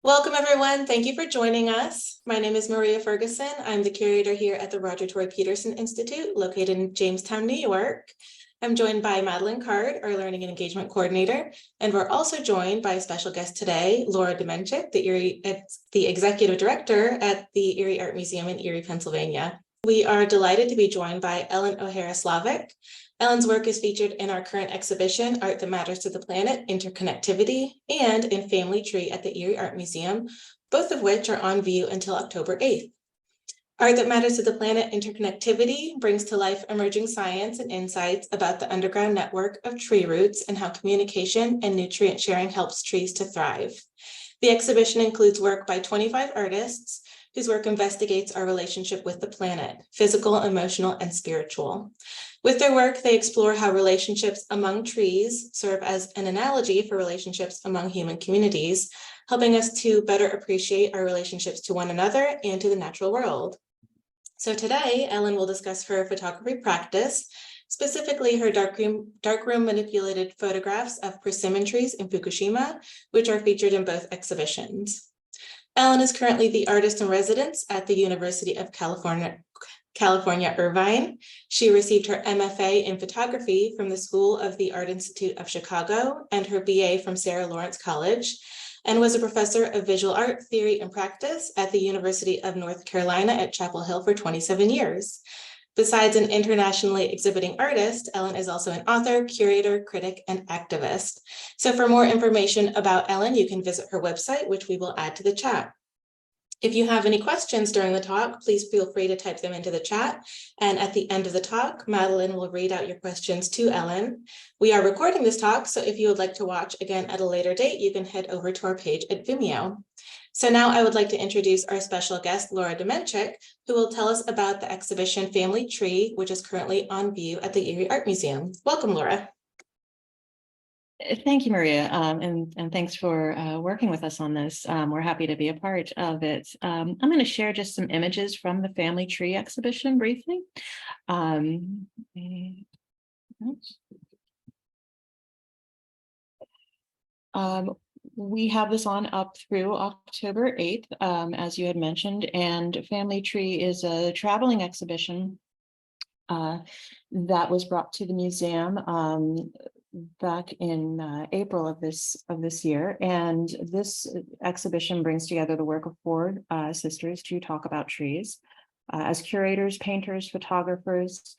Welcome, everyone. Thank you for joining us. My name is Maria Ferguson. I'm the curator here at the Roger Tory Peterson Institute, located in Jamestown, New York. I'm joined by Madeline Card, our Learning and Engagement Coordinator, and we're also joined by a special guest today, Laura Demenchik, the Executive Director at the Erie Art Museum in Erie, Pennsylvania. We are delighted to be joined by Elin O'Hara-Slavick. Ellen's work is featured in our current exhibition, Art That Matters to the Planet, Interconnectivity, and in Family Tree at the Erie Art Museum, both of which are on view until October 8th. Art That Matters to the Planet, Interconnectivity brings to life emerging science and insights about the underground network of tree roots and how communication and nutrient sharing helps trees to thrive. The exhibition includes work by 25 artists whose work investigates our relationship with the planet, physical, emotional, and spiritual. With their work, they explore how relationships among trees serve as an analogy for relationships among human communities, helping us to better appreciate our relationships to one another and to the natural world. So today, Ellen will discuss her photography practice, specifically her darkroom manipulated photographs of persimmon trees in Fukushima, which are featured in both exhibitions. Ellen is currently the artist in residence at the University of California, Irvine. She received her MFA in photography from the School of the Art Institute of Chicago and her BA from Sarah Lawrence College, and was a professor of visual art theory and practice at the University of North Carolina at Chapel Hill for 27 years. Besides an internationally exhibiting artist, Ellen is also an author, curator, critic, and activist. So for more information about Ellen, you can visit her website, which we will add to the chat. If you have any questions during the talk, please feel free to type them into the chat. And at the end of the talk, Madeline will read out your questions to Ellen. We are recording this talk, so if you would like to watch again at a later date, you can head over to our page at Vimeo. So now I would like to introduce our special guest, Laura Demenchik, who will tell us about the exhibition Family Tree, which is currently on view at the Erie Art Museum. Welcome, Laura. Thank you, Maria, and thanks for working with us on this. We're happy to be a part of it. I'm going to share just some images from the Family Tree exhibition briefly. We have this on up through October 8th, as you had mentioned, and Family Tree is a traveling exhibition that was brought to the museum back in April of this year, and this exhibition brings together the work of four sisters to talk about trees. As curators, painters, photographers,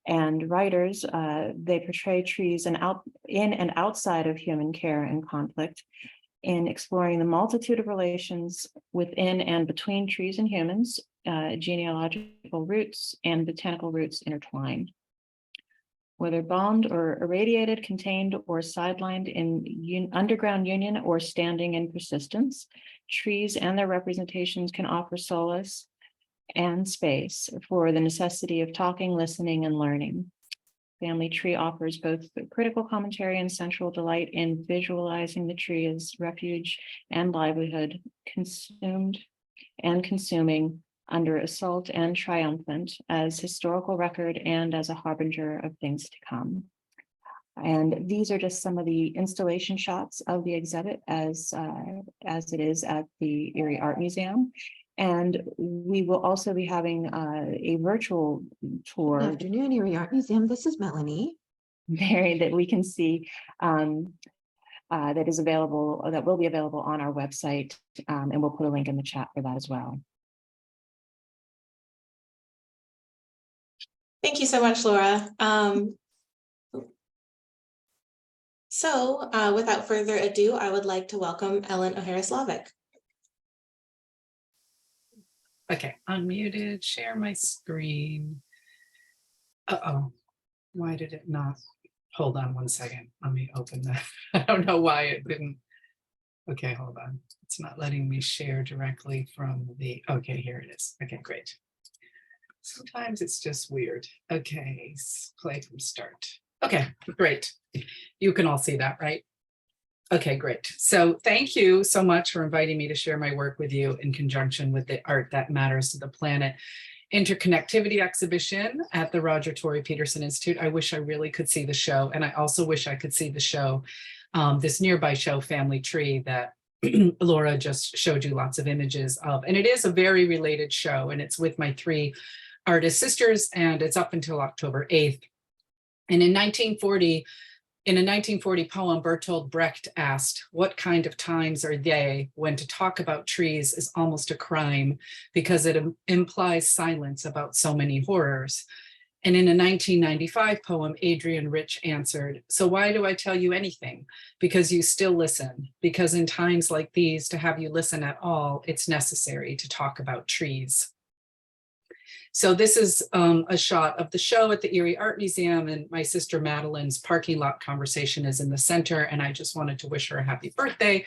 and writers, they portray trees in and outside of human care and conflict, in exploring the multitude of relations within and between trees and humans, genealogical roots and botanical roots intertwined. Whether bound or irradiated, contained or sidelined in underground union or standing in persistence, trees and their representations can offer solace and space for the necessity of talking, listening, and learning. Family Tree offers both critical commentary and sensual delight in visualizing the tree as refuge and livelihood, consumed and consuming, under assault and triumphant, as historical record and as a harbinger of things to come. And these are just some of the installation shots of the exhibit as it is at the Erie Art Museum. And we will also be having a virtual tour. Good afternoon, Erie Art Museum. This is Melanie. That we can see that is available, that will be available on our website, and we'll put a link in the chat for that as well. Thank you so much, Laura. Without further ado, I would like to welcome Elin O'Hara-Slavick. Okay, unmuted, share my screen. Uh-oh, why did it not? Hold on one second, let me open that. I don't know why it didn't. Okay, hold on. It's not letting me share directly from the, okay, here it is. Okay, great. Sometimes it's just weird. Okay, play from start. Okay, great. You can all see that, right? Okay, great. So thank you so much for inviting me to share my work with you in conjunction with the Art That Matters to the Planet Interconnectivity exhibition at the Roger Tory Peterson Institute. I wish I really could see the show, and I also wish I could see the show, this nearby show, Family Tree, that Laura just showed you lots of images of. And it is a very related show, and it's with my 3 artist sisters, and it's up until October 8th. And in a 1940 poem, Bertolt Brecht asked, what kind of times are they when to talk about trees is almost a crime because it implies silence about so many horrors? And in a 1995 poem, Adrian Rich answered, so why do I tell you anything? Because you still listen. Because in times like these, to have you listen at all, it's necessary to talk about trees. So this is a shot of the show at the Erie Art Museum, and my sister Madeline's parking lot conversation is in the center, and I just wanted to wish her a happy birthday.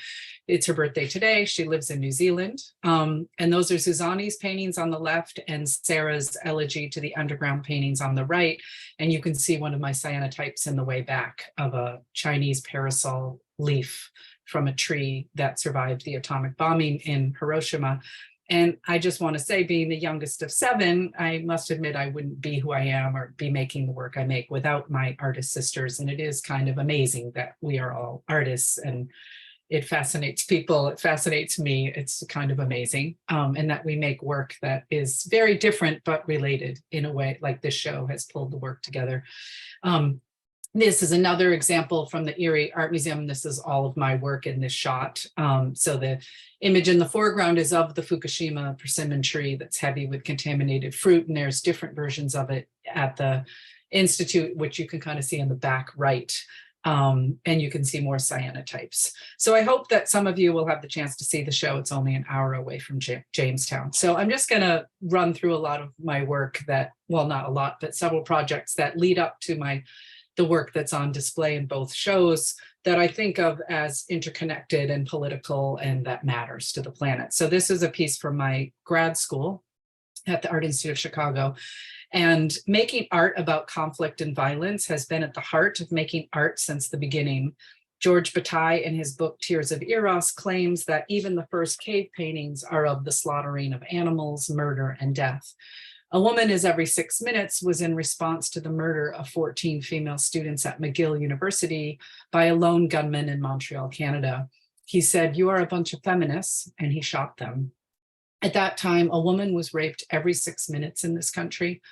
It's her birthday today. She lives in New Zealand. And those are Suzanne's paintings on the left and Sarah's Elegy to the Underground paintings on the right. And you can see one of my cyanotypes in the way back of a Chinese parasol leaf from a tree that survived the atomic bombing in Hiroshima. And I just want to say, being the youngest of 7, I must admit I wouldn't be who I am or be making the work I make without my artist sisters. And it is kind of amazing that we are all artists, and it fascinates people. It fascinates me. It's kind of amazing. And that we make work that is very different, but related in a way, like this show has pulled the work together. This is another example from the Erie Art Museum. This is all of my work in this shot. So the image in the foreground is of the Fukushima persimmon tree that's heavy with contaminated fruit, and there's different versions of it at the Institute, which you can kind of see in the back right. And you can see more cyanotypes. So I hope that some of you will have the chance to see the show. It's only an hour away from Jamestown. So I'm just gonna run through a lot of my work that, well, not a lot, but several projects that lead up to the work that's on display in both shows that I think of as interconnected and political and that matters to the planet. So this is a piece from my grad school at the Art Institute of Chicago. And making art about conflict and violence has been at the heart of making art since the beginning. George Bataille, in his book Tears of Eros, claims that even the first cave paintings are of the slaughtering of animals, murder, and death. A Woman is Every 6 Minutes was in response to the murder of 14 female students at McGill University by a lone gunman in Montreal, Canada. He said, "You are a bunch of feminists," and he shot them. At that time, a woman was raped every 6 minutes in this country,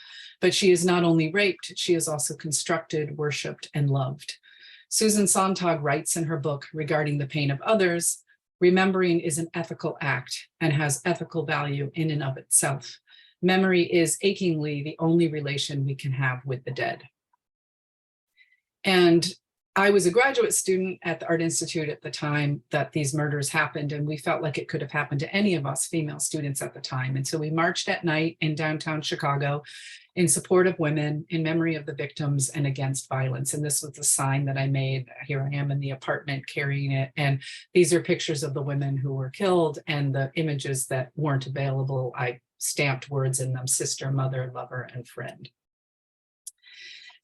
but she is not only raped, she is also constructed, worshipped, and loved. Susan Sontag writes in her book regarding the pain of others, remembering is an ethical act and has ethical value in and of itself. Memory is achingly the only relation we can have with the dead. And I was a graduate student at the Art Institute at the time that these murders happened, and we felt like it could have happened to any of us female students at the time. And so we marched at night in downtown Chicago in support of women, in memory of the victims, and against violence. And this was the sign that I made. Here I am in the apartment carrying it. And these are pictures of the women who were killed, and the images that weren't available, I stamped words in them: sister, mother, lover, and friend.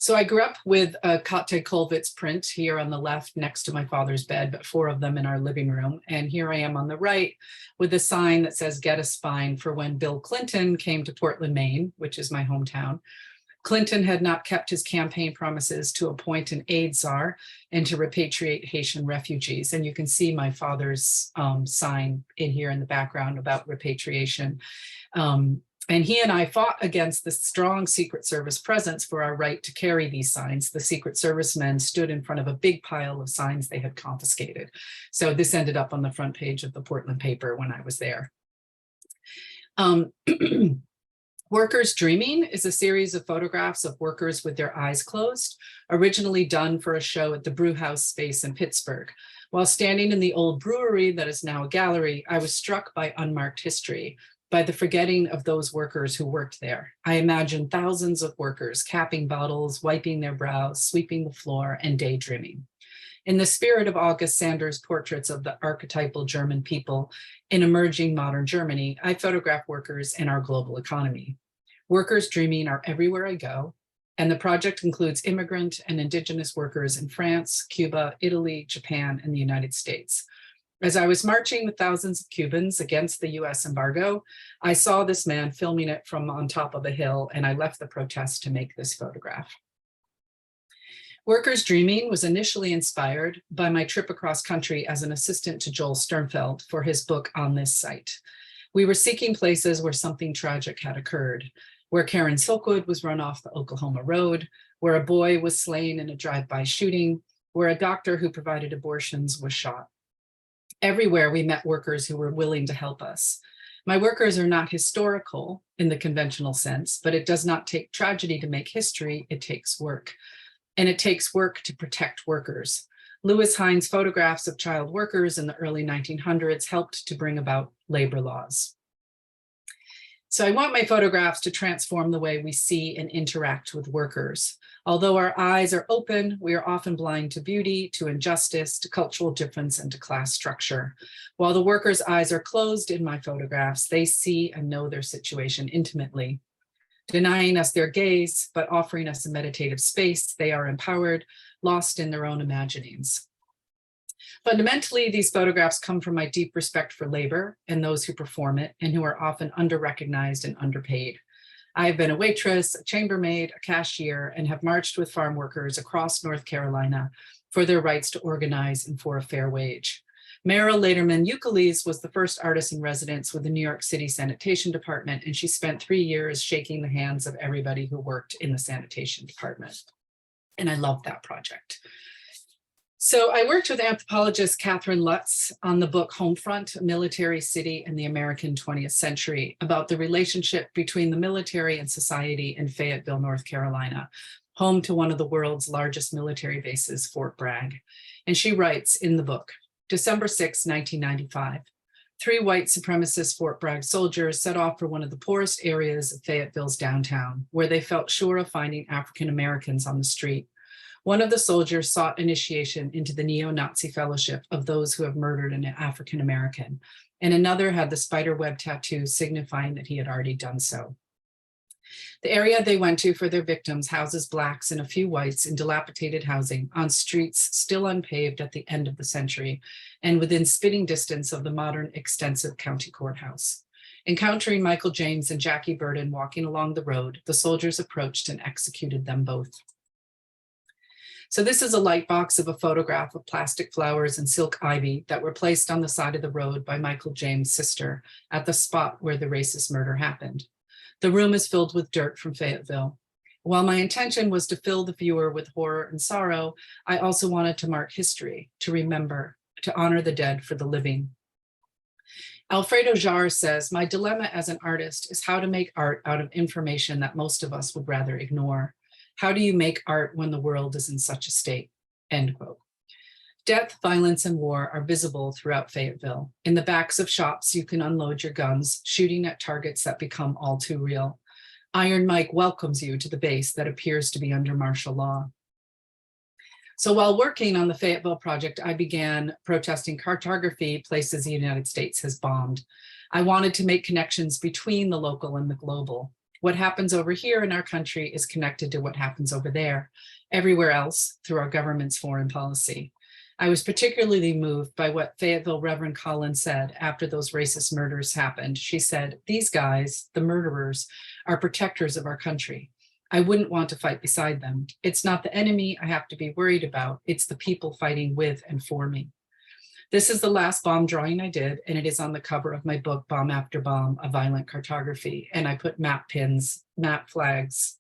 So I grew up with a Kate Kollwitz print here on the left next to my father's bed, but 4 of them in our living room. And here I am on the right with a sign that says, "Get a spine," for when Bill Clinton came to Portland, Maine, which is my hometown. Clinton had not kept his campaign promises to appoint an aid czar and to repatriate Haitian refugees. And you can see my father's sign in here in the background about repatriation. And he and I fought against the strong Secret Service presence for our right to carry these signs. The Secret Service men stood in front of a big pile of signs they had confiscated. So this ended up on the front page of the Portland paper when I was there. Workers Dreaming is a series of photographs of workers with their eyes closed, originally done for a show at the Brewhouse space in Pittsburgh. While standing in the old brewery that is now a gallery, I was struck by unmarked history, by the forgetting of those workers who worked there. I imagined thousands of workers capping bottles, wiping their brows, sweeping the floor, and daydreaming. In the spirit of August Sander's portraits of the archetypal German people in emerging modern Germany, I photograph workers in our global economy. Workers Dreaming are everywhere I go, and the project includes immigrant and indigenous workers in France, Cuba, Italy, Japan, and the United States. As I was marching with thousands of Cubans against the US embargo, I saw this man filming it from on top of a hill, and I left the protest to make this photograph. Workers Dreaming was initially inspired by my trip across country as an assistant to Joel Sternfeld for his book On This Site. We were seeking places where something tragic had occurred, where Karen Silkwood was run off the Oklahoma road, where a boy was slain in a drive-by shooting, where a doctor who provided abortions was shot. Everywhere we met workers who were willing to help us. My workers are not historical in the conventional sense, but it does not take tragedy to make history, it takes work. And it takes work to protect workers. Lewis Hines' photographs of child workers in the early 1900s helped to bring about labor laws. So I want my photographs to transform the way we see and interact with workers. Although our eyes are open, we are often blind to beauty, to injustice, to cultural difference, and to class structure. While the workers' eyes are closed in my photographs, they see and know their situation intimately. Denying us their gaze, but offering us a meditative space, they are empowered, lost in their own imaginings. Fundamentally, these photographs come from my deep respect for labor and those who perform it and who are often under-recognized and underpaid. I have been a waitress, a chambermaid, a cashier, and have marched with farm workers across North Carolina for their rights to organize and for a fair wage. Meryl Laderman Euclides was the first artist in residence with the New York City Sanitation Department, and she spent 3 years shaking the hands of everybody who worked in the sanitation department. And I loved that project. So I worked with anthropologist Catherine Lutz on the book Homefront, A Military City in the American 20th Century, about the relationship between the military and society in Fayetteville, North Carolina, home to one of the world's largest military bases, Fort Bragg. And she writes in the book, December 6, 1995, 3 white supremacist Fort Bragg soldiers set off for one of the poorest areas of Fayetteville's downtown, where they felt sure of finding African Americans on the street. One of the soldiers sought initiation into the neo-Nazi fellowship of those who have murdered an African American, and another had the spider web tattoo signifying that he had already done so. The area they went to for their victims houses Blacks and a few whites in dilapidated housing on streets still unpaved at the end of the century and within spitting distance of the modern extensive county courthouse. Encountering Michael James and Jackie Burden walking along the road, the soldiers approached and executed them both. So this is a light box of a photograph of plastic flowers and silk ivy that were placed on the side of the road by Michael James' sister at the spot where the racist murder happened. The room is filled with dirt from Fayetteville. While my intention was to fill the viewer with horror and sorrow, I also wanted to mark history, to remember, to honor the dead for the living. Alfredo Jarre says, my dilemma as an artist is how to make art out of information that most of us would rather ignore. How do you make art when the world is in such a state? End quote. Death, violence, and war are visible throughout Fayetteville. In the backs of shops, you can unload your guns, shooting at targets that become all too real. Iron Mike welcomes you to the base that appears to be under martial law. So while working on the Fayetteville project, I began protesting cartography, places the United States has bombed. I wanted to make connections between the local and the global. What happens over here in our country is connected to what happens over there, everywhere else through our government's foreign policy. I was particularly moved by what Fayetteville Reverend Collins said after those racist murders happened. She said, these guys, the murderers, are protectors of our country. I wouldn't want to fight beside them. It's not the enemy I have to be worried about. It's the people fighting with and for me. This is the last bomb drawing I did, and it is on the cover of my book, Bomb After Bomb, A Violent Cartography. And I put map pins, map flags,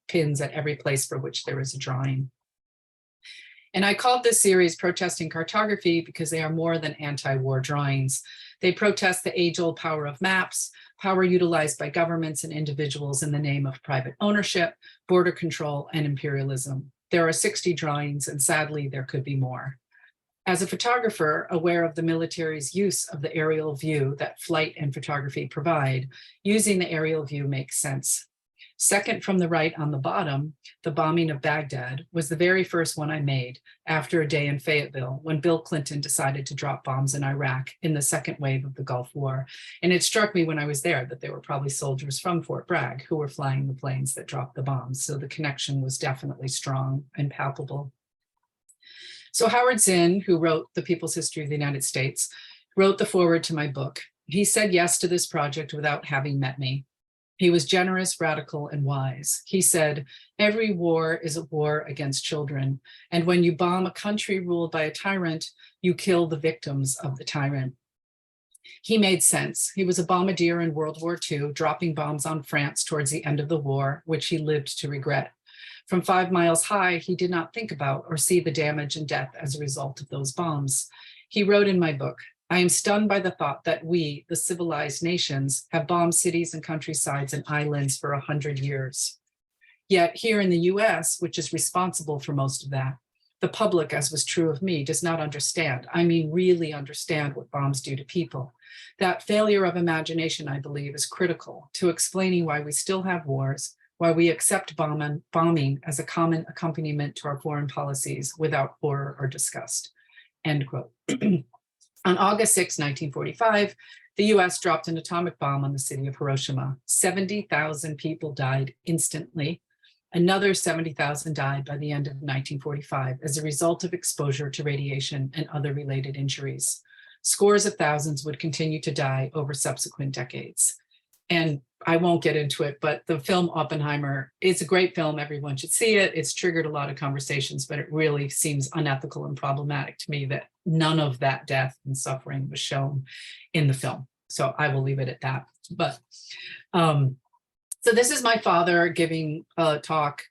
pins at every place for which there is a drawing. And I called this series Protesting Cartography because they are more than anti-war drawings. They protest the age-old power of maps, power utilized by governments and individuals in the name of private ownership, border control, and imperialism. There are 60 drawings, and sadly, there could be more. As a photographer, aware of the military's use of the aerial view that flight and photography provide, using the aerial view makes sense. Second from the right on the bottom, the bombing of Baghdad was the very first one I made after a day in Fayetteville when Bill Clinton decided to drop bombs in Iraq in the second wave of the Gulf War. And it struck me when I was there that there were probably soldiers from Fort Bragg who were flying the planes that dropped the bombs. So the connection was definitely strong and palpable. So Howard Zinn, who wrote The People's History of the United States, wrote the foreword to my book. He said yes to this project without having met me. He was generous, radical, and wise. He said, every war is a war against children. And when you bomb a country ruled by a tyrant, you kill the victims of the tyrant. He made sense. He was a bombardier in World War II, dropping bombs on France towards the end of the war, which he lived to regret. From 5 miles high, he did not think about or see the damage and death as a result of those bombs. He wrote in my book, I am stunned by the thought that we, the civilized nations, have bombed cities and countrysides and islands for 100 years. Yet here in the US, which is responsible for most of that, the public, as was true of me, does not understand. I mean, really understand what bombs do to people. That failure of imagination, I believe, is critical to explaining why we still have wars, why we accept bombing as a common accompaniment to our foreign policies without horror or disgust. End quote. On August 6, 1945, the US dropped an atomic bomb on the city of Hiroshima. 70,000 people died instantly. Another 70,000 died by the end of 1945 as a result of exposure to radiation and other related injuries. Scores of thousands would continue to die over subsequent decades. And I won't get into it, but the film Oppenheimer is a great film. Everyone should see it. It's triggered a lot of conversations, but it really seems unethical and problematic to me that none of that death and suffering was shown in the film. So I will leave it at that. But so this is my father giving a talk,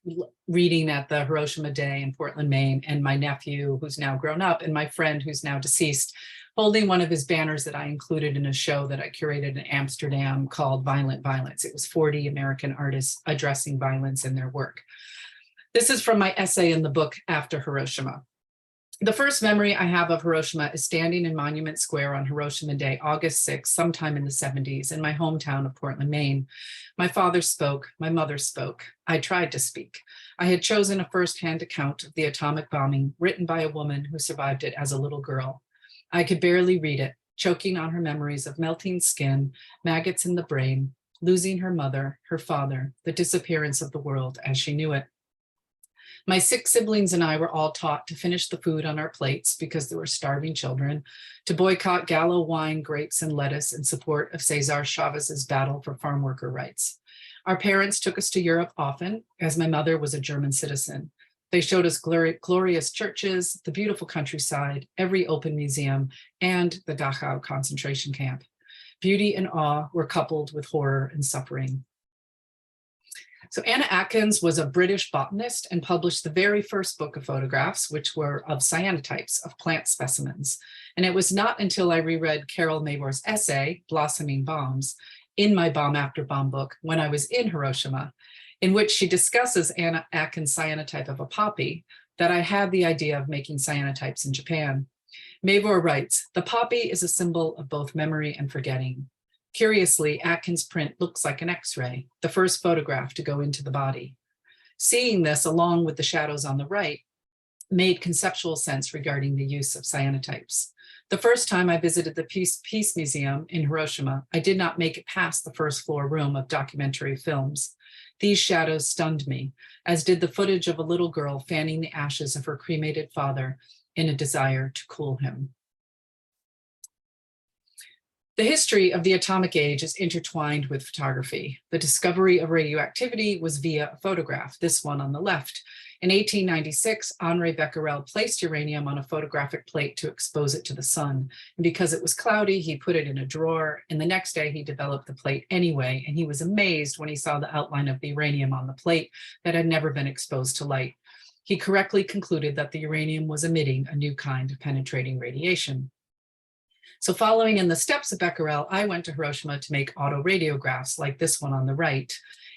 reading at the Hiroshima Day in Portland, Maine, and my nephew, who's now grown up, and my friend who's now deceased, holding one of his banners that I included in a show that I curated in Amsterdam called Violent Violence. It was 40 American artists addressing violence in their work. This is from my essay in the book, After Hiroshima. The first memory I have of Hiroshima is standing in Monument Square on Hiroshima Day, August 6th, sometime in the 70s, in my hometown of Portland, Maine. My father spoke, my mother spoke. I tried to speak. I had chosen a firsthand account of the atomic bombing written by a woman who survived it as a little girl. I could barely read it, choking on her memories of melting skin, maggots in the brain, losing her mother, her father, the disappearance of the world as she knew it. My 6 siblings and I were all taught to finish the food on our plates because there were starving children, to boycott Gallo wine, grapes, and lettuce in support of Cesar Chavez's battle for farm worker rights. Our parents took us to Europe often, as my mother was a German citizen. They showed us glorious churches, the beautiful countryside, every open museum, and the Dachau concentration camp. Beauty and awe were coupled with horror and suffering. So Anna Atkins was a British botanist and published the very first book of photographs, which were of cyanotypes of plant specimens. And it was not until I reread Carol Mavor's essay, Blossoming Bombs, in my Bomb After Bomb book when I was in Hiroshima, in which she discusses Anna Atkins' cyanotype of a poppy, that I had the idea of making cyanotypes in Japan. Mavor writes, the poppy is a symbol of both memory and forgetting. Curiously, Atkins' print looks like an X-ray, the first photograph to go into the body. Seeing this, along with the shadows on the right, made conceptual sense regarding the use of cyanotypes. The first time I visited the Peace Museum in Hiroshima, I did not make it past the first floor room of documentary films. These shadows stunned me, as did the footage of a little girl fanning the ashes of her cremated father in a desire to cool him. The history of the atomic age is intertwined with photography. The discovery of radioactivity was via a photograph, this one on the left. In 1896, Henri Becquerel placed uranium on a photographic plate to expose it to the sun. And because it was cloudy, he put it in a drawer, and the next day he developed the plate anyway, and he was amazed when he saw the outline of the uranium on the plate that had never been exposed to light. He correctly concluded that the uranium was emitting a new kind of penetrating radiation. So following in the steps of Becquerel, I went to Hiroshima to make autoradiographs like this one on the right.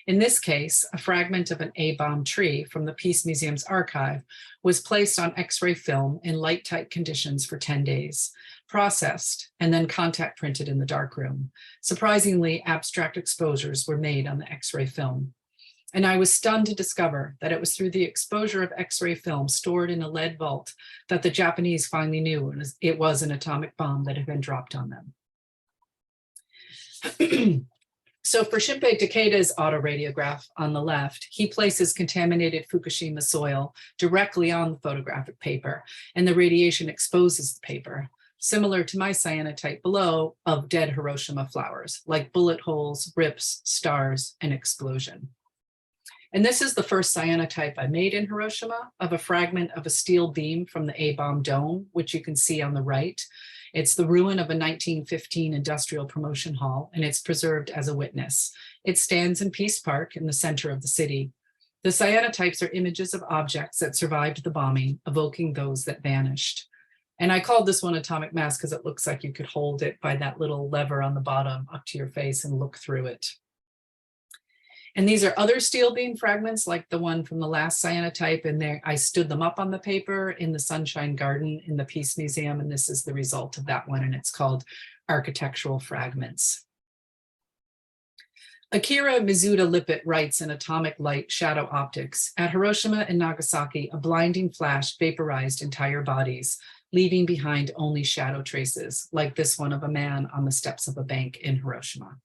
In this case, a fragment of an A-bomb tree from the Peace Museum's archive was placed on X-ray film in light-tight conditions for 10 days, processed, and then contact printed in the darkroom. Surprisingly, abstract exposures were made on the X-ray film. And I was stunned to discover that it was through the exposure of X-ray film stored in a lead vault that the Japanese finally knew it was an atomic bomb that had been dropped on them. So for Shinpei Takeda's autoradiograph on the left, he places contaminated Fukushima soil directly on the photographic paper, and the radiation exposes the paper. similar to my cyanotype below of dead Hiroshima flowers, like bullet holes, rips, stars, and explosion. And this is the first cyanotype I made in Hiroshima of a fragment of a steel beam from the A-bomb dome, which you can see on the right. It's the ruin of a 1915 industrial promotion hall, and it's preserved as a witness. It stands in Peace Park in the center of the city. The cyanotypes are images of objects that survived the bombing, evoking those that vanished. And I called this one atomic mass because it looks like you could hold it by that little lever on the bottom up to your face and look through it. And these are other steel beam fragments like the one from the last cyanotype, and there I stood them up on the paper in the Sunshine Garden in the Peace Museum, and this is the result of that one, and it's called Architectural Fragments. Akira Mizuta-Lippitt writes in Atomic Light Shadow Optics, at Hiroshima and Nagasaki, a blinding flash vaporized entire bodies, leaving behind only shadow traces, like this one of a man on the steps of a bank in Hiroshima.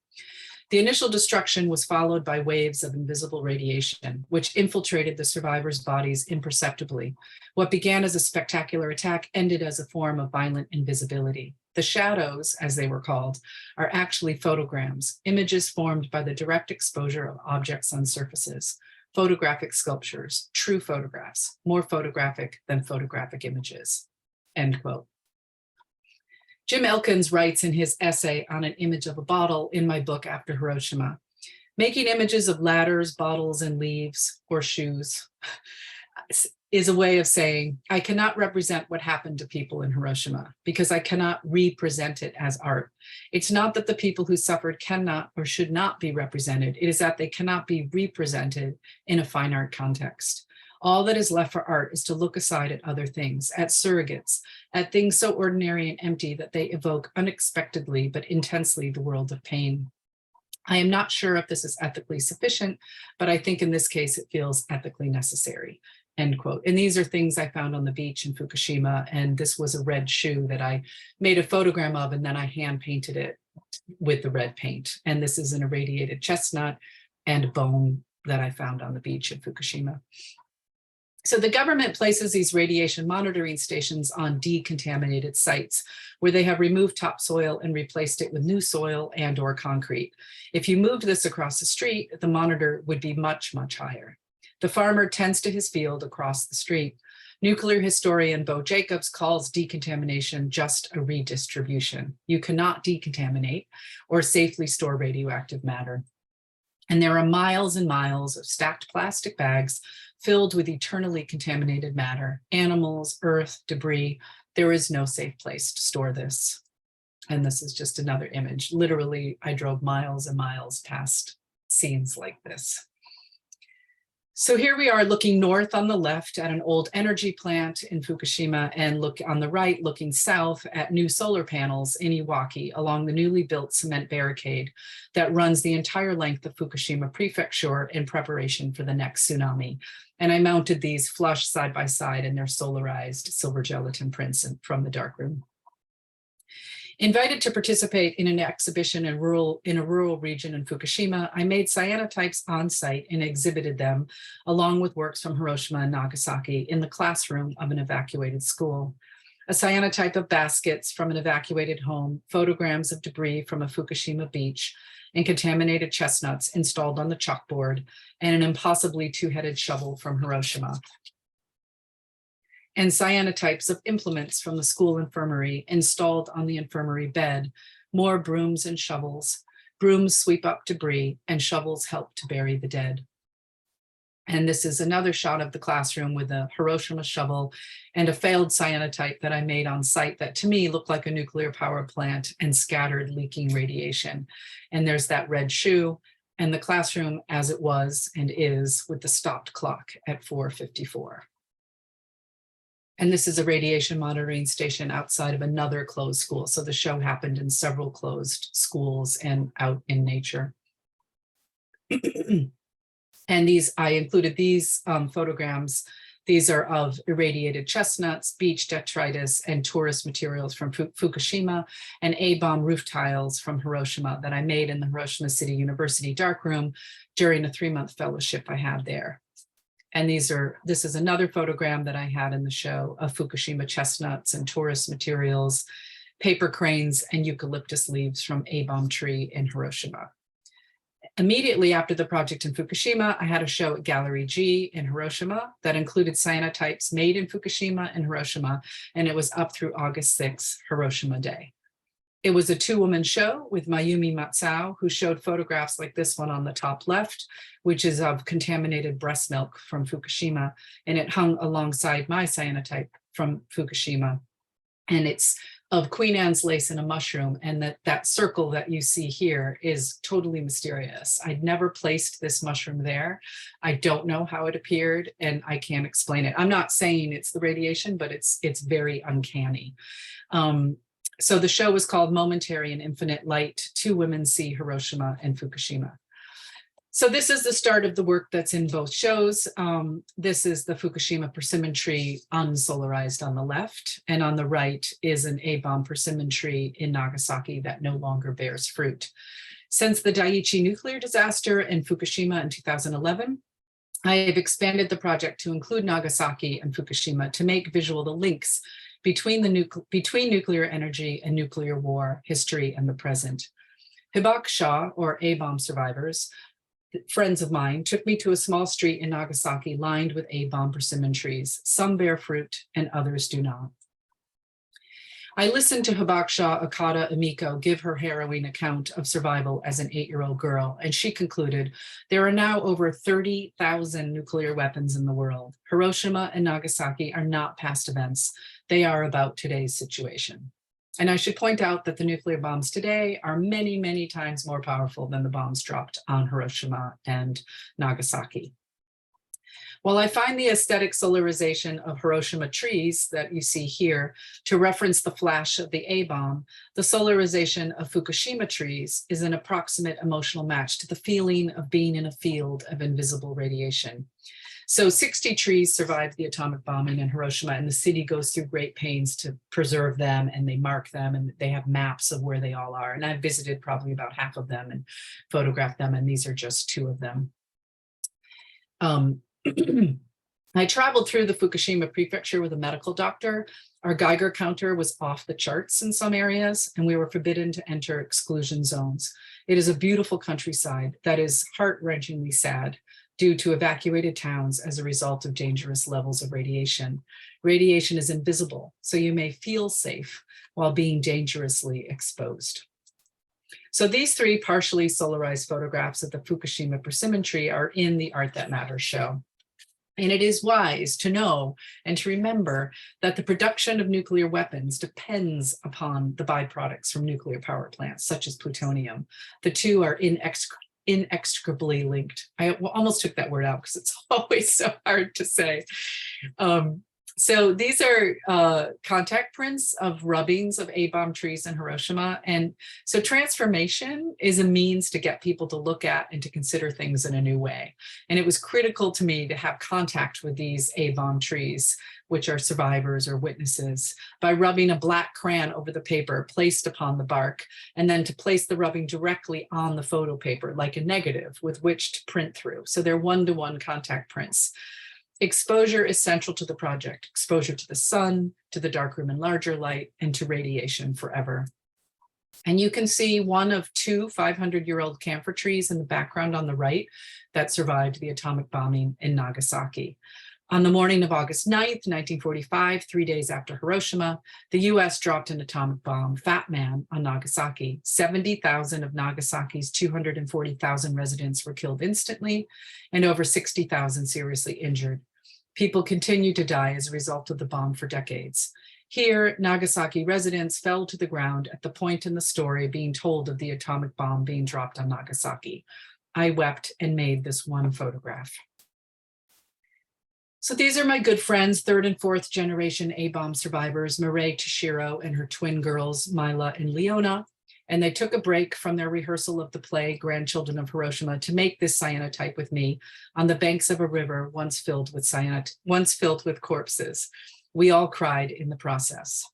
The initial destruction was followed by waves of invisible radiation, which infiltrated the survivors' bodies imperceptibly. What began as a spectacular attack ended as a form of violent invisibility. The shadows, as they were called, are actually photograms, images formed by the direct exposure of objects on surfaces. Photographic sculptures, true photographs, more photographic than photographic images. End quote. Jim Elkins writes in his essay on an image of a bottle in my book, After Hiroshima, making images of ladders, bottles, and leaves or shoes is a way of saying, I cannot represent what happened to people in Hiroshima because I cannot represent it as art. It's not that the people who suffered cannot or should not be represented. It is that they cannot be represented in a fine art context. All that is left for art is to look aside at other things, at surrogates, at things so ordinary and empty that they evoke unexpectedly but intensely the world of pain. I am not sure if this is ethically sufficient, but I think in this case it feels ethically necessary, end quote. And these are things I found on the beach in Fukushima, and this was a red shoe that I made a photogram of, and then I hand painted it with the red paint. And this is an irradiated chestnut and bone that I found on the beach in Fukushima. So the government places these radiation monitoring stations on decontaminated sites where they have removed topsoil and replaced it with new soil and or concrete. If you moved this across the street, the monitor would be much, much higher. The farmer tends to his field across the street. Nuclear historian Bo Jacobs calls decontamination just a redistribution. You cannot decontaminate or safely store radioactive matter. And there are miles and miles of stacked plastic bags filled with eternally contaminated matter, animals, earth, debris. There is no safe place to store this. And this is just another image. Literally, I drove miles and miles past scenes like this. So here we are looking north on the left at an old energy plant in Fukushima, and look on the right, looking south at new solar panels in Iwaki along the newly built cement barricade that runs the entire length of Fukushima Prefecture in preparation for the next tsunami. And I mounted these flush side by side in their solarized silver gelatin prints from the darkroom. Invited to participate in an exhibition in a rural region in Fukushima, I made cyanotypes on site and exhibited them along with works from Hiroshima and Nagasaki in the classroom of an evacuated school. A cyanotype of baskets from an evacuated home, photograms of debris from a Fukushima beach, and contaminated chestnuts installed on the chalkboard, and an impossibly two-headed shovel from Hiroshima. And cyanotypes of implements from the school infirmary installed on the infirmary bed, more brooms and shovels. Brooms sweep up debris and shovels help to bury the dead. And this is another shot of the classroom with a Hiroshima shovel and a failed cyanotype that I made on site that to me looked like a nuclear power plant and scattered leaking radiation. And there's that red shoe and the classroom as it was and is with the stopped clock at 4:54. And this is a radiation monitoring station outside of another closed school. So the show happened in several closed schools and out in nature. And I included these photograms. These are of irradiated chestnuts, beach detritus, and tourist materials from Fukushima, and A-bomb roof tiles from Hiroshima that I made in the Hiroshima City University darkroom during a 3-month fellowship I had there. And this is another photogram that I had in the show of Fukushima chestnuts and tourist materials. paper cranes, and eucalyptus leaves from a bomb tree in Hiroshima. Immediately after the project in Fukushima, I had a show at Gallery G in Hiroshima that included cyanotypes made in Fukushima and Hiroshima, and it was up through August 6th, Hiroshima Day. It was a 2-woman show with Mayumi Matsuo, who showed photographs like this one on the top left, which is of contaminated breast milk from Fukushima, and it hung alongside my cyanotype from Fukushima. And it's of Queen Anne's lace and a mushroom, and that circle that you see here is totally mysterious. I'd never placed this mushroom there. I don't know how it appeared, and I can't explain it. I'm not saying it's the radiation, but it's very uncanny. So the show was called Momentary and Infinite Light, 2 Women See Hiroshima and Fukushima. So this is the start of the work that's in both shows. This is the Fukushima persimmon tree unsolarized on the left, and on the right is an A-bomb persimmon tree in Nagasaki that no longer bears fruit. Since the Daiichi nuclear disaster in Fukushima in 2011, I have expanded the project to include Nagasaki and Fukushima to make visual the links between nuclear energy and nuclear war, history, and the present. Hibakusha, or A-bomb survivors, friends of mine, took me to a small street in Nagasaki lined with A-bomb persimmon trees. Some bear fruit and others do not. I listened to Hibakusha Okada Emiko give her harrowing account of survival as an 8-year-old girl, and she concluded, there are now over 30,000 nuclear weapons in the world. Hiroshima and Nagasaki are not past events. They are about today's situation. And I should point out that the nuclear bombs today are many, many times more powerful than the bombs dropped on Hiroshima and Nagasaki. While I find the aesthetic solarization of Hiroshima trees that you see here to reference the flash of the A-bomb, the solarization of Fukushima trees is an approximate emotional match to the feeling of being in a field of invisible radiation. So 60 trees survived the atomic bombing in Hiroshima, and the city goes through great pains to preserve them, and they mark them, and they have maps of where they all are. And I've visited probably about half of them and photographed them, and these are just 2 of them. I traveled through the Fukushima prefecture with a medical doctor. Our Geiger counter was off the charts in some areas, and we were forbidden to enter exclusion zones. It is a beautiful countryside that is heart-wrenchingly sad due to evacuated towns as a result of dangerous levels of radiation. Radiation is invisible, so you may feel safe while being dangerously exposed. So these 3 partially solarized photographs of the Fukushima persimmon tree are in the Art That Matters show. And it is wise to know and to remember that the production of nuclear weapons depends upon the byproducts from nuclear power plants, such as plutonium. The 2 are inextricably linked. I almost took that word out because it's always so hard to say. So these are contact prints of rubbings of A-bomb trees in Hiroshima. And so transformation is a means to get people to look at and to consider things in a new way. And it was critical to me to have contact with these A-bomb trees, which are survivors or witnesses, by rubbing a black crayon over the paper placed upon the bark, and then to place the rubbing directly on the photo paper like a negative with which to print through. So they're one-to-one contact prints. Exposure is central to the project. Exposure to the sun, to the darkroom and larger light, and to radiation forever. And you can see one of 2 500-year-old camphor trees in the background on the right that survived the atomic bombing in Nagasaki. On the morning of August 9th, 1945, 3 days after Hiroshima, the US dropped an atomic bomb, Fat Man, on Nagasaki. 70,000 of Nagasaki's 240,000 residents were killed instantly, and over 60,000 seriously injured. People continued to die as a result of the bomb for decades. Here, Nagasaki residents fell to the ground at the point in the story being told of the atomic bomb being dropped on Nagasaki. I wept and made this one photograph. So these are my good friends, 3rd and 4th generation A-bomb survivors, Mireille Toshiro and her twin girls, Mila and Leona. And they took a break from their rehearsal of the play, Grandchildren of Hiroshima, to make this cyanotype with me on the banks of a river once filled with corpses. We all cried in the process.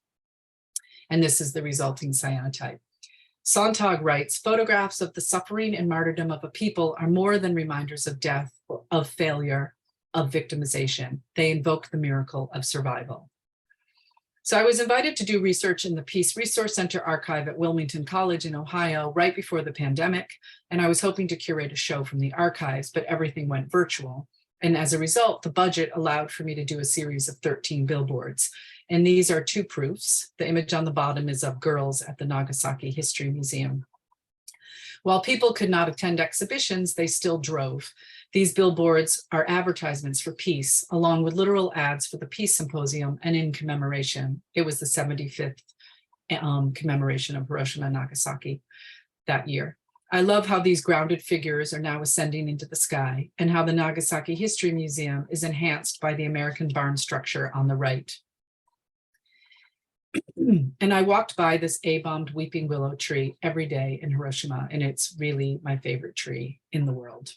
And this is the resulting cyanotype. Sontag writes, photographs of the suffering and martyrdom of a people are more than reminders of death, of failure, of victimization. They invoke the miracle of survival. So I was invited to do research in the Peace Resource Center archive at Wilmington College in Ohio right before the pandemic. And I was hoping to curate a show from the archives, but everything went virtual. And as a result, the budget allowed for me to do a series of 13 billboards. And these are 2 proofs. The image on the bottom is of girls at the Nagasaki History Museum. While people could not attend exhibitions, they still drove. These billboards are advertisements for peace, along with literal ads for the Peace Symposium and in commemoration. It was the 75th commemoration of Hiroshima and Nagasaki that year. I love how these grounded figures are now ascending into the sky and how the Nagasaki History Museum is enhanced by the American barn structure on the right. And I walked by this A-bombed weeping willow tree every day in Hiroshima, and it's really my favorite tree in the world.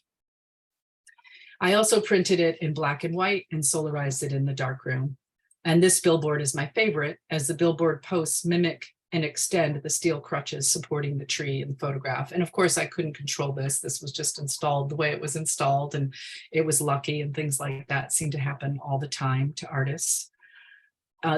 I also printed it in black and white and solarized it in the darkroom. And this billboard is my favorite, as the billboard posts mimic and extend the steel crutches supporting the tree in the photograph. And of course, I couldn't control this. This was just installed the way it was installed, and it was lucky, and things like that seem to happen all the time to artists.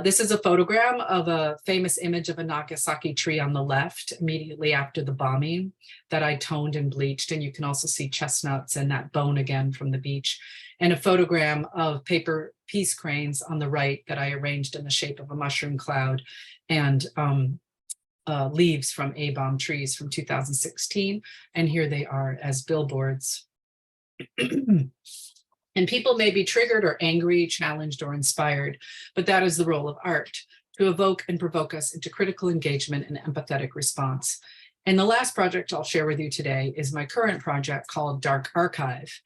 This is a photogram of a famous image of a Nagasaki tree on the left immediately after the bombing that I toned and bleached. And you can also see chestnuts and that bone again from the beach, and a photogram of paper peace cranes on the right that I arranged in the shape of a mushroom cloud, and leaves from A-bomb trees from 2016. And here they are as billboards. And people may be triggered or angry, challenged or inspired, but that is the role of art, to evoke and provoke us into critical engagement and empathetic response. And the last project I'll share with you today is my current project called Dark Archive.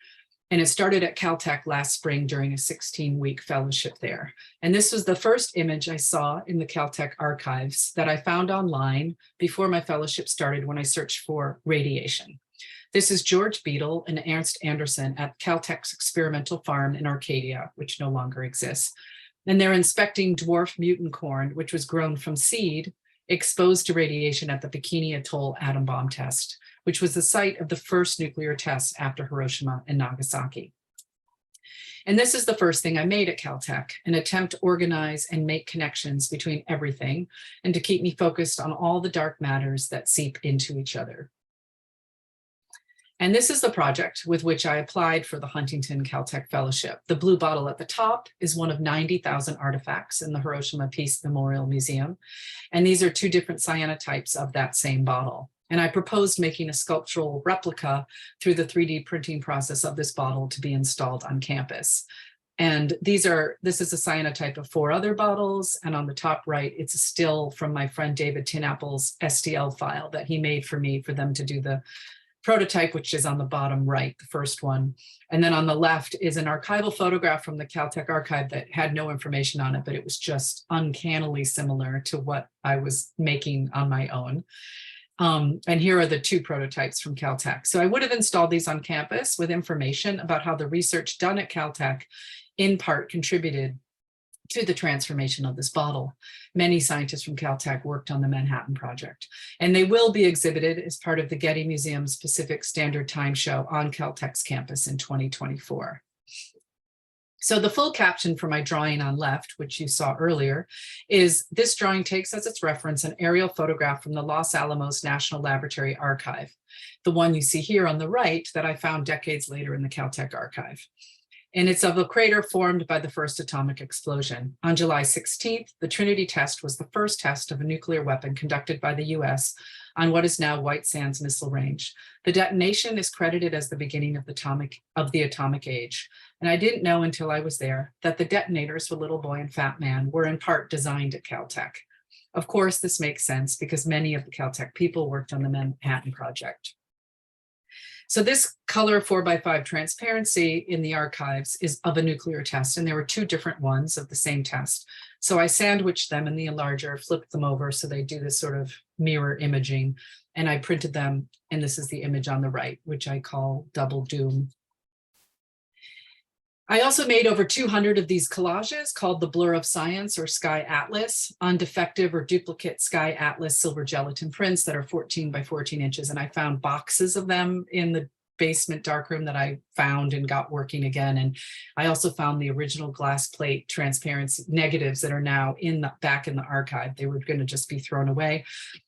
And it started at Caltech last spring during a 16-week fellowship there. And this was the first image I saw in the Caltech archives that I found online before my fellowship started, when I searched for radiation. This is George Beadle and Ernst Anderson at Caltech's experimental farm in Arcadia, which no longer exists. And they're inspecting dwarf mutant corn, which was grown from seed exposed to radiation at the Bikini Atoll atom bomb test, which was the site of the first nuclear tests after Hiroshima and Nagasaki. And this is the first thing I made at Caltech, an attempt to organize and make connections between everything, and to keep me focused on all the dark matters that seep into each other. And this is the project with which I applied for the Huntington Caltech Fellowship. The blue bottle at the top is one of 90,000 artifacts in the Hiroshima Peace Memorial Museum. And these are 2 different cyanotypes of that same bottle. And I proposed making a sculptural replica through the 3D printing process of this bottle to be installed on campus. And this is a cyanotype of 4 other bottles. And on the top right, it's a still from my friend David Tinapple's STL file that he made for me for them to do the prototype, which is on the bottom right, the first one. And then on the left is an archival photograph from the Caltech archive that had no information on it, but it was just uncannily similar to what I was making on my own. And here are the 2 prototypes from Caltech. So I would have installed these on campus with information about how the research done at Caltech in part contributed to the transformation of this bottle. Many scientists from Caltech worked on the Manhattan Project, and they will be exhibited as part of the Getty Museum's Pacific Standard Time show on Caltech's campus in 2024. So the full caption for my drawing on left, which you saw earlier, is this drawing takes as its reference an aerial photograph from the Los Alamos National Laboratory Archive, the one you see here on the right that I found decades later in the Caltech archive. And it's of a crater formed by the first atomic explosion. On July 16th, the Trinity test was the first test of a nuclear weapon conducted by the US on what is now White Sands Missile Range. The detonation is credited as the beginning of the atomic age. And I didn't know until I was there that the detonators for Little Boy and Fat Man were in part designed at Caltech. Of course, this makes sense because many of the Caltech people worked on the Manhattan Project. So this color 4x5 transparency in the archives is of a nuclear test, and there were 2 different ones of the same test. So I sandwiched them in the enlarger, flipped them over so they do this sort of mirror imaging, and I printed them, and this is the image on the right, which I call Double Doom. I also made over 200 of these collages called the Blur of Science or Sky Atlas on defective or duplicate Sky Atlas silver gelatin prints that are 14 by 14 inches. And I found boxes of them in the basement darkroom that I found and got working again. And I also found the original glass plate transparency negatives that are now back in the archive. They were going to just be thrown away.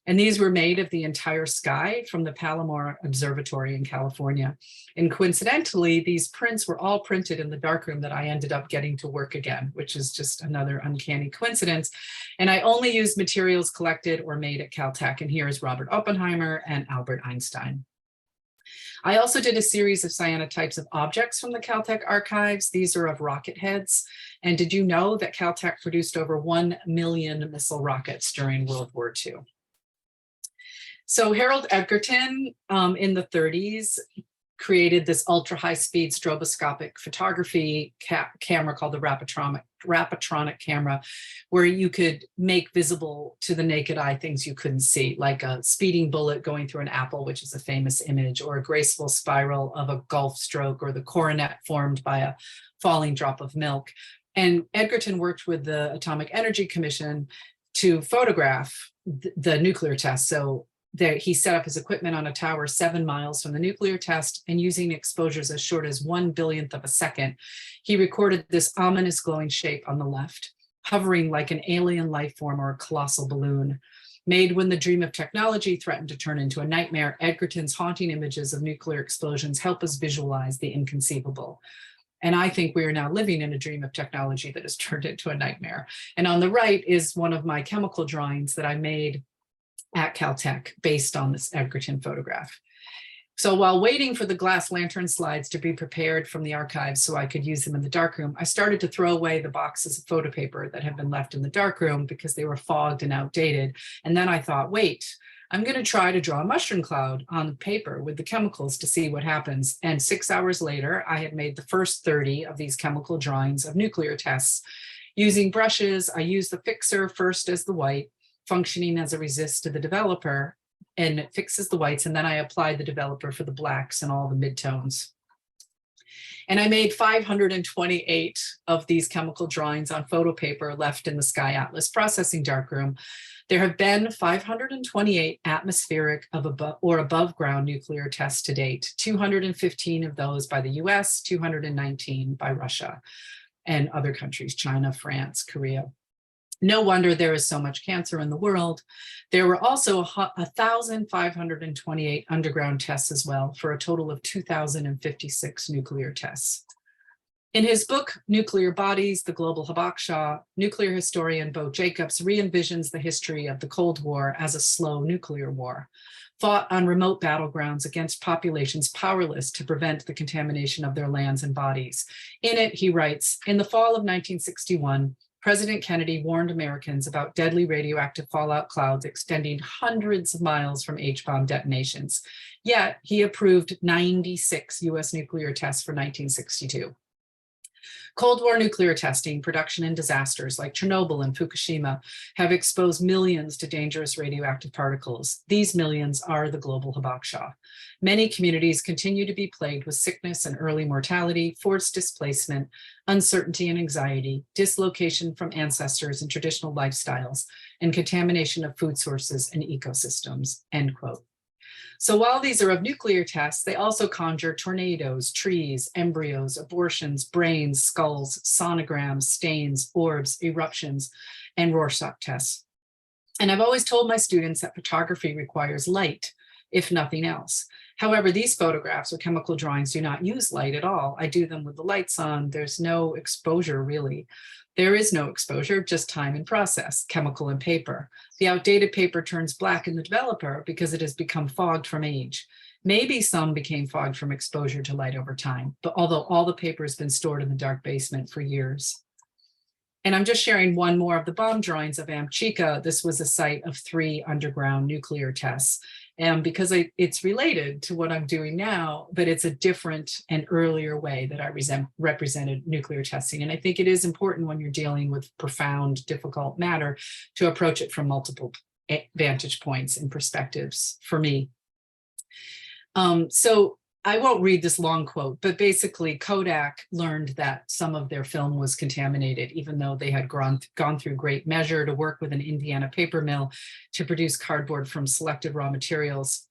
And these were made of the entire sky from the Palomar Observatory in California. And coincidentally, these prints were all printed in the darkroom that I ended up getting to work again, which is just another uncanny coincidence. And I only used materials collected or made at Caltech. And here is Robert Oppenheimer and Albert Einstein. I also did a series of cyanotypes of objects from the Caltech archives. These are of rocket heads. And did you know that Caltech produced over 1 million missile rockets during World War II? So Harold Edgerton in the 30s created this ultra high speed stroboscopic photography camera called the Rapatronic camera, where you could make visible to the naked eye things you couldn't see, like a speeding bullet going through an apple, which is a famous image, or a graceful spiral of a golf stroke, or the coronet formed by a falling drop of milk. And Edgerton worked with the Atomic Energy Commission to photograph the nuclear test. So there, he set up his equipment on a tower 7 miles from the nuclear test, and using exposures as short as 1/1,000,000th of a second, he recorded this ominous glowing shape on the left, hovering like an alien life form or a colossal balloon. Made when the dream of technology threatened to turn into a nightmare, Edgerton's haunting images of nuclear explosions help us visualize the inconceivable. And I think we are now living in a dream of technology that has turned into a nightmare. And on the right is one of my chemical drawings that I made at Caltech based on this Edgerton photograph. So while waiting for the glass lantern slides to be prepared from the archives so I could use them in the darkroom, I started to throw away the boxes of photo paper that had been left in the darkroom because they were fogged and outdated. And then I thought, wait, I'm going to try to draw a mushroom cloud on the paper with the chemicals to see what happens. And 6 hours later, I had made the first 30 of these chemical drawings of nuclear tests. Using brushes, I used the fixer first as the white, functioning as a resist to the developer, and it fixes the whites. And then I applied the developer for the blacks and all the midtones. And I made 528 of these chemical drawings on photo paper left in the Sky Atlas processing darkroom. There have been 528 atmospheric or above ground nuclear tests to date, 215 of those by the US, 219 by Russia and other countries, China, France, Korea. No wonder there is so much cancer in the world. There were also 1,528 underground tests as well, for a total of 2,056 nuclear tests. In his book, Nuclear Bodies, The Global Hibakusha, nuclear historian Bo Jacobs re-envisions the history of the Cold War as a slow nuclear war, fought on remote battlegrounds against populations powerless to prevent the contamination of their lands and bodies. In it, he writes, in the fall of 1961, President Kennedy warned Americans about deadly radioactive fallout clouds extending hundreds of miles from H-bomb detonations. Yet he approved 96 US nuclear tests for 1962. Cold War nuclear testing, production, and disasters like Chernobyl and Fukushima have exposed millions to dangerous radioactive particles. These millions are the global hibakusha. Many communities continue to be plagued with sickness and early mortality, forced displacement, uncertainty and anxiety, dislocation from ancestors and traditional lifestyles, and contamination of food sources and ecosystems, end quote. So while these are of nuclear tests, they also conjure tornadoes, trees, embryos, abortions, brains, skulls, sonograms, stains, orbs, eruptions, and Rorschach tests. And I've always told my students that photography requires light, if nothing else. However, these photographs or chemical drawings do not use light at all. I do them with the lights on. There's no exposure, really. There is no exposure, just time and process, chemical and paper. The outdated paper turns black in the developer because it has become fogged from age. Maybe some became fogged from exposure to light over time, but although all the paper has been stored in the dark basement for years. And I'm just sharing one more of the bomb drawings of Amchica. This was a site of 3 underground nuclear tests. And because it's related to what I'm doing now, but it's a different and earlier way that I represented nuclear testing. And I think it is important when you're dealing with profound, difficult matter to approach it from multiple vantage points and perspectives for me. So I won't read this long quote, but basically Kodak learned that some of their film was contaminated, even though they had gone through great measure to work with an Indiana paper mill to produce cardboard from selected raw materials.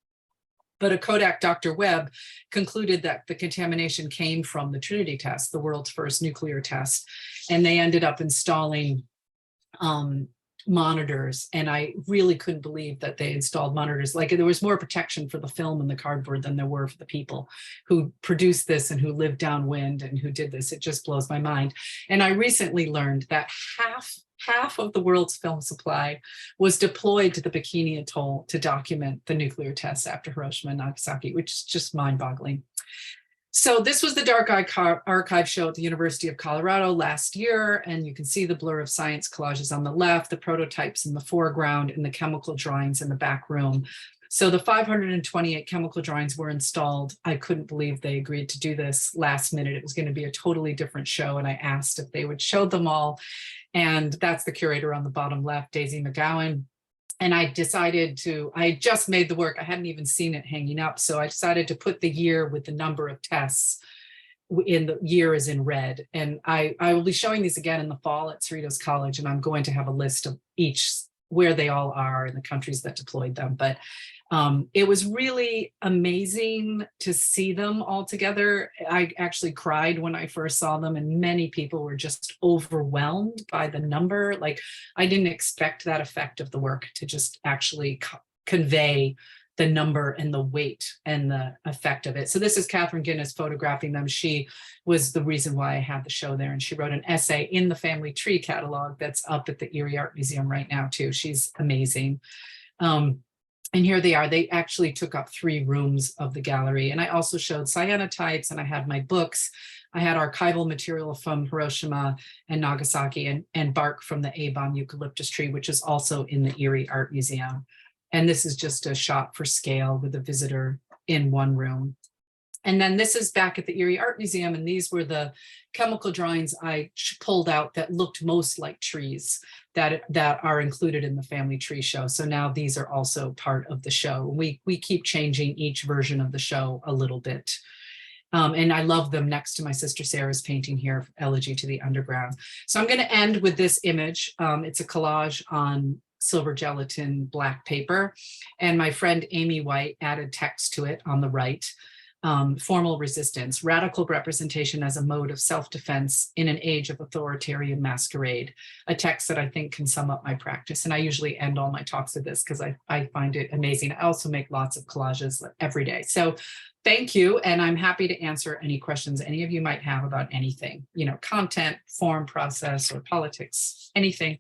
But a Kodak Dr. Webb concluded that the contamination came from the Trinity test, the world's first nuclear test. And they ended up installing monitors. And I really couldn't believe that they installed monitors. Like there was more protection for the film and the cardboard than there were for the people who produced this and who lived downwind and who did this. It just blows my mind. And I recently learned that half of the world's film supply was deployed to the Bikini Atoll to document the nuclear tests after Hiroshima and Nagasaki, which is just mind-boggling. So this was the Dark Archive show at the University of Colorado last year, and you can see the blur of science collages on the left, the prototypes in the foreground, and the chemical drawings in the back room. So the 528 chemical drawings were installed. I couldn't believe they agreed to do this last minute. It was going to be a totally different show, and I asked if they would show them all. And that's the curator on the bottom left, Daisy McGowan. And I decided I just made the work. I hadn't even seen it hanging up. So I decided to put the year with the number of tests in the year is in red. And I will be showing these again in the fall at Cerritos College. And I'm going to have a list of each, where they all are and the countries that deployed them. But it was really amazing to see them all together. I actually cried when I first saw them, and many people were just overwhelmed by the number. Like, I didn't expect that effect of the work to just actually convey the number and the weight and the effect of it. So this is Catherine Guinness photographing them. She was the reason why I had the show there. And she wrote an essay in the family tree catalog that's up at the Erie Art Museum right now too. She's amazing. And here they are. They actually took up 3 rooms of the gallery. And I also showed cyanotypes, and I had my books. I had archival material from Hiroshima and Nagasaki, and bark from the A-bomb eucalyptus tree, which is also in the Erie Art Museum. And this is just a shot for scale with a visitor in one room. And then this is back at the Erie Art Museum, and these were the chemical drawings I pulled out that looked most like trees that are included in the family tree show. So now these are also part of the show. We keep changing each version of the show a little bit. And I love them next to my sister Sarah's painting here, Elegy to the Underground. So I'm going to end with this image. It's a collage on silver gelatin black paper. And my friend Amy White added text to it on the right. Formal resistance, radical representation as a mode of self-defense in an age of authoritarian masquerade, a text that I think can sum up my practice. And I usually end all my talks with this because I find it amazing. I also make lots of collages every day. So thank you. And I'm happy to answer any questions any of you might have about anything, content, form, process, or politics, anything.